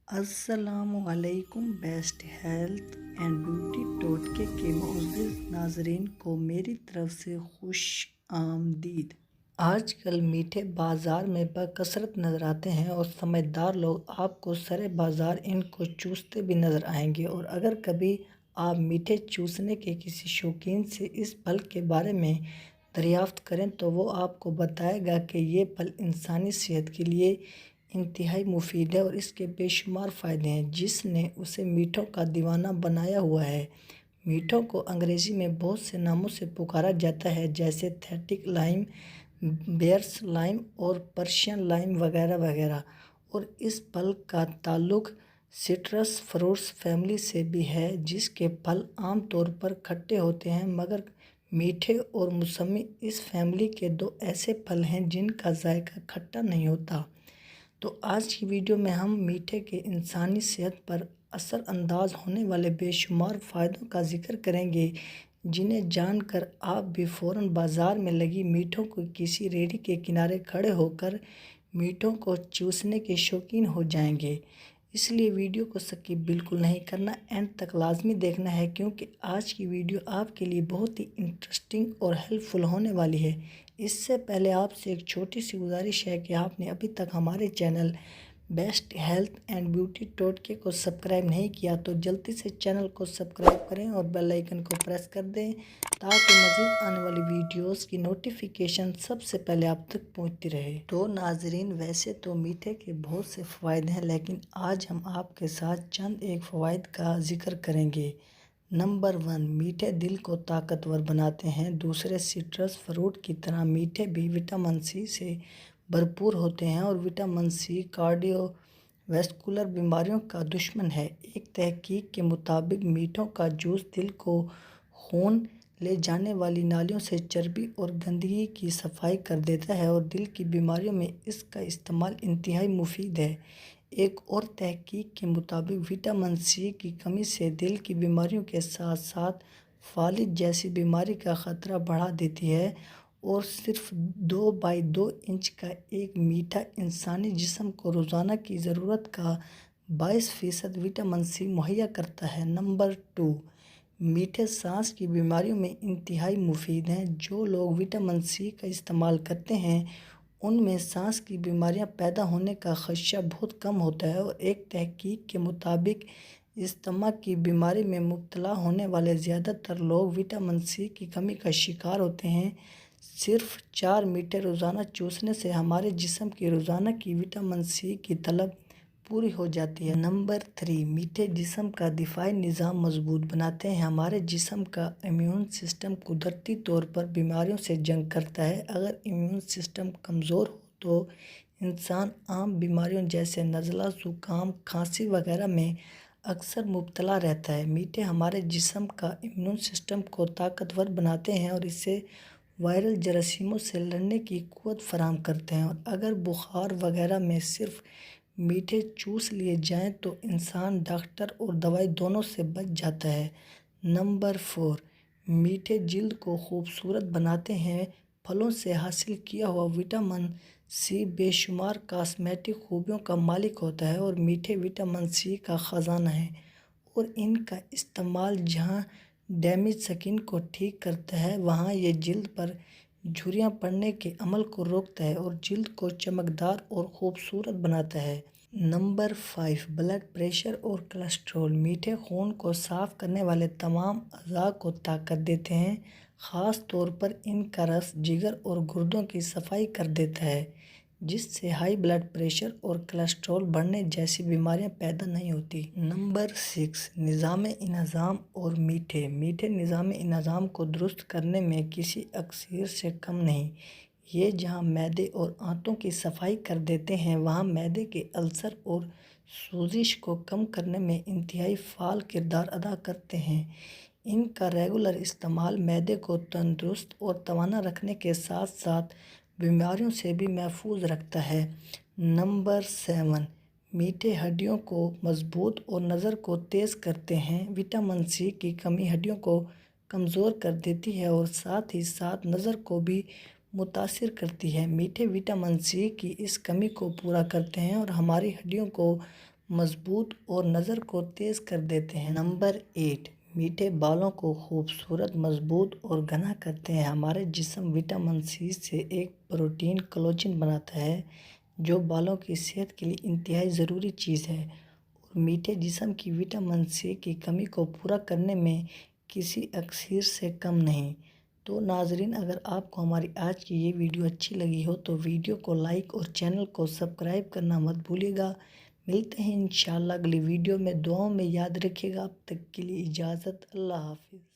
السلام علیکم۔ Best health and beauty ٹوٹکے کے معزز ناظرین کو میری طرف سے خوش آمدید۔ آج کل میٹھے بازار میں بکثرت نظر آتے ہیں اور سمجھدار لوگ آپ کو سرے بازار ان کو چوستے بھی نظر آئیں گے، اور اگر کبھی آپ میٹھے چوسنے کے کسی شوقین سے اس پھل کے بارے میں دریافت کریں تو وہ آپ کو بتائے گا کہ یہ پھل انسانی صحت کے لیے انتہائی مفید ہے اور اس کے بے شمار فائدے ہیں۔ جس نے اسے میٹھوں کا دیوانہ بنایا ہوا ہے۔ میٹھوں کو انگریزی میں بہت سے ناموں سے پکارا جاتا ہے، جیسے تھیٹک لائم، بیئرس لائم اور پرشین لائم وغیرہ وغیرہ، اور اس پھل کا تعلق سٹرس فروٹس فیملی سے بھی ہے، جس کے پھل عام طور پر کھٹے ہوتے ہیں، مگر میٹھے اور موسمی اس فیملی کے دو ایسے پھل ہیں جن کا ذائقہ کھٹا نہیں ہوتا۔ تو آج کی ویڈیو میں ہم میٹھے کے انسانی صحت پر اثر انداز ہونے والے بے شمار فائدوں کا ذکر کریں گے، جنہیں جان کر آپ بھی فوراً بازار میں لگی میٹھوں کی کسی ریہڑی کے کنارے کھڑے ہو کر میٹھوں کو چوسنے کے شوقین ہو جائیں گے۔ اس لیے ویڈیو کو سکپ بالکل نہیں کرنا، اینڈ تک لازمی دیکھنا ہے، کیونکہ آج کی ویڈیو آپ کے لیے بہت ہی انٹرسٹنگ اور ہیلپ فل ہونے والی ہے۔ اس سے پہلے آپ سے ایک چھوٹی سی گزارش ہے کہ آپ نے ابھی تک ہمارے channel best health and beauty ٹوٹکے کو سبسکرائب نہیں کیا تو جلدی سے چینل کو سبسکرائب کریں اور بیل آئیکن کو پریس کر دیں، تاکہ مزید آنے والی ویڈیوز کی نوٹیفیکیشن سب سے پہلے آپ تک پہنچتی رہے۔ تو ناظرین، ویسے تو میٹھے کے بہت سے فوائد ہیں، لیکن آج ہم آپ کے ساتھ چند ایک فوائد کا ذکر کریں گے۔ نمبر 1، میٹھے دل کو طاقتور بناتے ہیں۔ دوسرے سٹرس فروٹ کی طرح میٹھے بھی وٹامن سی سے بھرپور ہوتے ہیں، اور وٹامن سی کارڈیو ویسکولر بیماریوں کا دشمن ہے۔ ایک تحقیق کے مطابق میٹھوں کا جوس دل کو خون لے جانے والی نالیوں سے چربی اور گندگی کی صفائی کر دیتا ہے، اور دل کی بیماریوں میں اس کا استعمال انتہائی مفید ہے۔ ایک اور تحقیق کے مطابق وٹامن سی کی کمی سے دل کی بیماریوں کے ساتھ ساتھ فالج جیسی بیماری کا خطرہ بڑھا دیتی ہے، اور صرف 2/2 انچ کا ایک میٹھا انسانی جسم کو روزانہ کی ضرورت کا 22% وٹامن سی مہیا کرتا ہے۔ نمبر 2، میٹھے سانس کی بیماریوں میں انتہائی مفید ہیں۔ جو لوگ وٹامن سی کا استعمال کرتے ہیں ان میں سانس کی بیماریاں پیدا ہونے کا خدشہ بہت کم ہوتا ہے، اور ایک تحقیق کے مطابق استھما کی بیماری میں مبتلا ہونے والے زیادہ تر لوگ وٹامن سی کی کمی کا شکار ہوتے ہیں۔ صرف 4 میٹھے روزانہ چوسنے سے ہمارے جسم کی روزانہ کی وٹامن سی کی طلب پوری ہو جاتی ہے۔ نمبر 3، میٹھے جسم کا دفاعی نظام مضبوط بناتے ہیں۔ ہمارے جسم کا امیون سسٹم قدرتی طور پر بیماریوں سے جنگ کرتا ہے۔ اگر امیون سسٹم کمزور ہو تو انسان عام بیماریوں جیسے نزلہ، زکام، کھانسی وغیرہ میں اکثر مبتلا رہتا ہے۔ میٹھے ہمارے جسم کا امیون سسٹم کو طاقتور بناتے ہیں اور اسے وائرل جراثیموں سے لڑنے کی قوت فراہم کرتے ہیں، اور اگر بخار وغیرہ میں صرف میٹھے چوس لیے جائیں تو انسان ڈاکٹر اور دوائی دونوں سے بچ جاتا ہے۔ نمبر 4، میٹھے جلد کو خوبصورت بناتے ہیں۔ پھلوں سے حاصل کیا ہوا وٹامن سی بے شمار کاسمیٹک خوبیوں کا مالک ہوتا ہے، اور میٹھے وٹامن سی کا خزانہ ہیں، اور ان کا استعمال جہاں ڈیمیج سکن کو ٹھیک کرتا ہے، وہاں یہ جلد پر جھریاں پڑنے کے عمل کو روکتا ہے اور جلد کو چمکدار اور خوبصورت بناتا ہے۔ نمبر 5، بلڈ پریشر اور کولیسٹرول۔ میٹھے خون کو صاف کرنے والے تمام اعضاء کو طاقت دیتے ہیں۔ خاص طور پر ان کا رس جگر اور گردوں کی صفائی کر دیتا ہے، جس سے ہائی بلڈ پریشر اور کولیسٹرول بڑھنے جیسی بیماریاں پیدا نہیں ہوتی۔ نمبر 6، نظام انہضام اور میٹھے نظام انہضام کو درست کرنے میں کسی اکسیر سے کم نہیں۔ یہ جہاں معدے اور آنتوں کی صفائی کر دیتے ہیں، وہاں معدے کے السر اور سوزش کو کم کرنے میں انتہائی فعال کردار ادا کرتے ہیں۔ ان کا ریگولر استعمال معدے کو تندرست اور توانا رکھنے کے ساتھ ساتھ بیماریوں سے بھی محفوظ رکھتا ہے۔ نمبر 7، میٹھے ہڈیوں کو مضبوط اور نظر کو تیز کرتے ہیں۔ وٹامن سی کی کمی ہڈیوں کو کمزور کر دیتی ہے اور ساتھ ہی ساتھ نظر کو بھی متاثر کرتی ہے۔ میٹھے وٹامن سی کی اس کمی کو پورا کرتے ہیں اور ہماری ہڈیوں کو مضبوط اور نظر کو تیز کر دیتے ہیں۔ نمبر 8، میٹھے بالوں کو خوبصورت، مضبوط اور گھنا کرتے ہیں۔ ہمارے جسم وٹامن سی سے ایک پروٹین کولاجن بناتا ہے جو بالوں کی صحت کے لیے انتہائی ضروری چیز ہے، اور میٹھے جسم کی وٹامن سی کی کمی کو پورا کرنے میں کسی اکسیر سے کم نہیں۔ تو ناظرین، اگر آپ کو ہماری آج کی یہ ویڈیو اچھی لگی ہو تو ویڈیو کو لائک اور چینل کو سبسکرائب کرنا مت بھولیے گا۔ ملتے ہیں انشاءاللہ اگلی ویڈیو میں، دعاؤں میں یاد رکھیے گا۔ اب تک کے لیے اجازت، اللہ حافظ۔